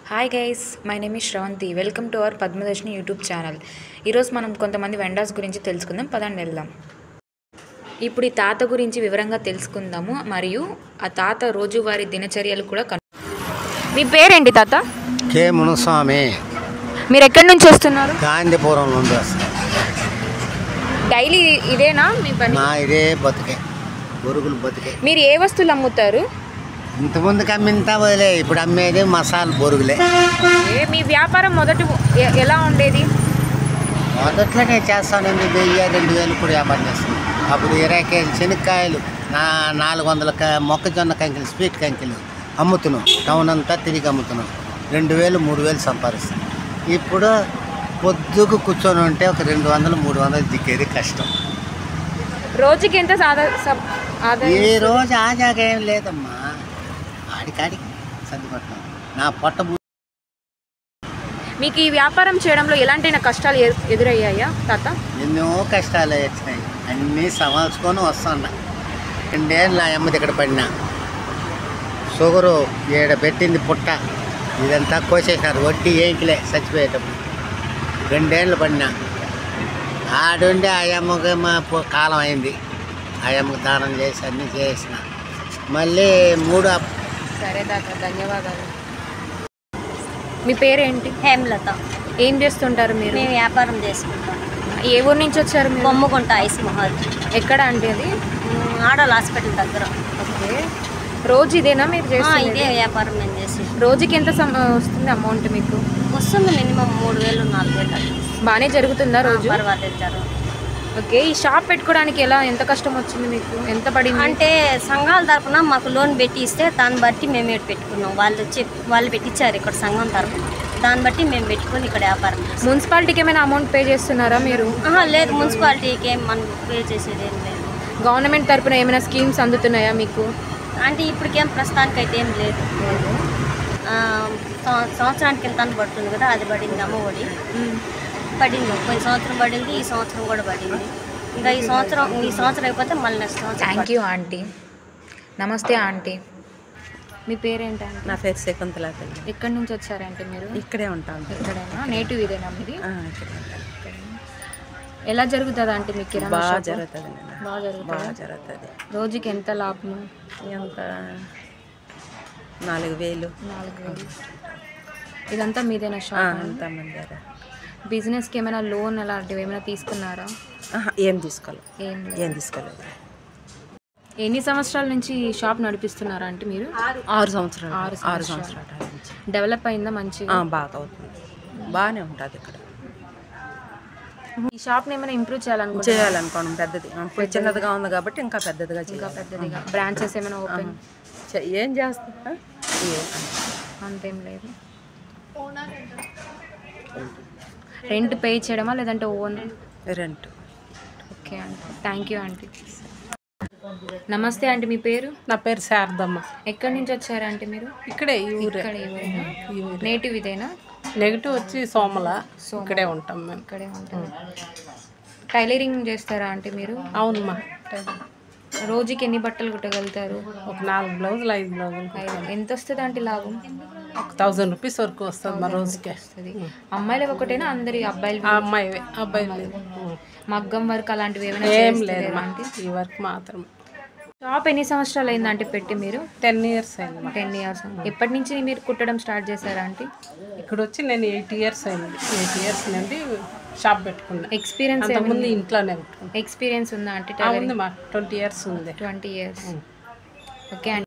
Hi guys, my name is Sravanthi. Welcome to our Padmadarshini YouTube channel. ఈరోజు మనం కొంతమంది vendors గురించి తెలుసుకుందాం. పదండి వెళ్దాం. ఇప్పుడు ఈ తాత గురించి వివరంగా తెలుసుకుందాము, మరియు ఆ తాత రోజువారీ దినచర్యలు కూడా మీ పేరేంటి తాత? కే మునుస్వామి. మీరు ఎక్కడి నుంచి వస్తున్నారు? గాంధీపురం నుండి వస్తాను. డైలీ ఇదేనా మీ పని? ఇదే బతికే, బొరుగులు బతికే. మీరు ఏ వస్తువులు అమ్ముతారు? ఇంతకుముందుకు అమ్మింతా వదిలే, ఇప్పుడు అమ్మేది మసాలా బొరుగులే. మీ వ్యాపారం మొదట ఎలా ఉండేది? మొదట్లో నేను చేస్తాను, 1000-2000 ఇప్పుడు వ్యాపారం చేస్తాను. అప్పుడు 20 కేజీలు శనక్కాయలు, 400 మొక్కజొన్న కంకిలు, స్వీట్ కంకిలు అమ్ముతున్నాం. టౌన్ అంతా తిరిగి అమ్ముతున్నాం. 2000-3000 సంపాదిస్తాం. ఇప్పుడు పొద్దుకు కూర్చొని ఉంటే ఒక 200-300 దిక్కేది కష్టం. రోజుకి ఎంత ఈ రోజు ఆజాగా ఏం లేదమ్మా, ఆడికాడికి సర్దుపట్టినాం. నా పొట్ట మీకు ఈ వ్యాపారం చేయడంలో ఎలాంటి కష్టాలు ఎదురయ్యాయా తాత? ఎన్నో కష్టాలు వచ్చినాయి, అన్నీ సమాల్చుకొని వస్తున్నా. 2 ఏళ్ళు నా అమ్మ దగ్గర పడినా, షుగరు ఏడ పెట్టింది పుట్ట, ఇదంతా కోసేసినారు. వడ్డీ ఏంకిలే చచ్చిపోయేటప్పుడు 2 ఏళ్ళు పడినా. ఆడుండి ఆ అమ్మకి కాలం అయింది. ఆ అమ్మకి దానం చేసి అన్నీ చేసిన. మళ్ళీ 3 సరే తాత, ధన్యవాదాలు. మీ పేరేంటి? హేమలత. ఏం చేస్తుంటారు మీరు? మేము వ్యాపారం చేసుకుంటాం. ఏ ఊరు నుంచి వచ్చారు మీరు? బొమ్మగుంట ఐస్ మహల్. ఎక్కడ అంటే అది? ఆడోల్ హాస్పిటల్ దగ్గర. ఓకే. రోజు ఇదేనా మీరు చేసి? ఇదే వ్యాపారం మేము చేసి. రోజుకి ఎంత వస్తుంది అమౌంట్ మీకు? వస్తుంది మినిమం 3000-4000. బాగానే జరుగుతుందా రోజు? పర్వాలేదు జరుగుతుంది. ఓకే. ఈ షాప్ పెట్టుకోవడానికి ఎంత కష్టం వచ్చింది మీకు? ఎంత పడింది? అంటే సంఘాల తరఫున మాకు లోన్ పెట్టి ఇస్తే దాన్ని బట్టి మేము ఇక్కడ పెట్టుకున్నాం. వాళ్ళు పెట్టించారు ఇక్కడ సంఘం తరఫున, దాన్ని బట్టి మేము పెట్టుకుని ఇక్కడ వ్యాపారం. మున్సిపాలిటీకి ఏమైనా అమౌంట్ పే చేస్తున్నారా మీరు? లేదు, మున్సిపాలిటీకి ఏం మనం పే చేసేది ఏం లేదు. గవర్నమెంట్ తరఫున ఏమైనా స్కీమ్స్ అందుతున్నాయా మీకు? అంటే ఇప్పటికేం ప్రస్తుతానికి అయితే ఏం లేదు. సంవత్సరానికి ఎంత పడుతుంది కదా, అది పడింది. అమ్మఒడి పడింది, పోయిన సంవత్సరం పడింది, ఈ సంవత్సరం కూడా పడింది. ఇంకా ఈ సంవత్సరం అయిపోతే మళ్ళీ నెక్స్ట్ సంవత్సరం. Thank you aunty. నమస్తే ఆంటీ. మీ పేరేంటంటే? నా పేరు శకుంతల. ఎక్కడి నుంచి వచ్చారంటే మీరు? ఇక్కడే ఉంటాను. ఇక్కడేనా? నేటివ్ ఇదేనా మీది? ఇక్కడే. ఎలా జరుగుతుంది అంటే మీకు కిరాణా? బాగా జరుగుతుంది. బాగా జరుగుతుంది. రోజుకి ఎంత లాభం? ఎంత? 4000. ఇదంతా మీదేనా షాప్? అంతా మంది. బిజినెస్కి ఏమైనా లోన్ అలాంటివి ఏమైనా తీసుకున్నారా? ఏం తీసుకోలేదు. ఎన్ని సంవత్సరాల నుంచి ఈ షాప్ నడిపిస్తున్నారా అంటే మీరు? 6 సంవత్సరాలు. డెవలప్ అయిందా మంచిగా? బాగా అవుతుంది, బాగానే ఉంటుంది ఇక్కడ. ఈ షాప్ని ఏమైనా ఇంప్రూవ్ చేయాలనుకోండి. పెద్దది ఇప్పుడు చిన్నదిగా ఉంది కాబట్టి ఇంకా పెద్దదిగా బ్రాంచెస్ ఏమైనా ఓపెన్ ఏం చేస్తా? అంతేం లేదు. రెంట్ పే చేయడమా లేదంటే own? Rent. Okay aunty, thank you aunty. నమస్తే ఆంటీ, మీ పేరు? నా పేరు శారదమ్మ. ఎక్కడి నుంచి వచ్చారంటే మీరు? ఇక్కడే ఈ ఊరే. నేటివ్ ఇదేనా? నెగిటివ్ వచ్చి సోమల. ఇక్కడే ఉంటాం మేము. ఇక్కడే ఉంటాం. టైలరింగ్ చేస్తారా అంటే మీరు? అవునమ్మా. రోజుకి ఎన్ని బట్టలు కుట్టగలుగుతారు? ఒక 4 బ్లౌజులు 5 బ్లౌజులు. ఎంత వస్తుంది అంటే లాభం? ఒక 1000 రూపీస్ వరకు వస్తుంది మా రోజుకి. అమ్మాయిలు ఒకటేనా అందరి అబ్బాయిలు? అబ్బాయిలు మగ్గం వర్క్ అలాంటివి ఏం లేదు, ఈ వర్క్ మాత్రం. షాప్ ఎన్ని సంవత్సరాలు అయిందంటే పెట్టి మీరు? 10 ఇయర్స్ అయింది. 10 ఇయర్స్. ఎప్పటి నుంచి మీరు కుట్టడం స్టార్ట్ చేశారా అంటే? ఇక్కడ వచ్చి నేను 8 ఇయర్స్ అయింది. 8 ఇయర్స్ నుండి షాప్ పెట్టుకున్నా. ఎక్స్పీరియన్స్ ముందు ఇంట్లోనే పెట్టుకున్నా. ఎక్స్పీరియన్స్ ఉందా అంటే? ఉంది మా 20 ఇయర్స్ ఉంది. 20 ఇయర్స్. ఓకే అండి.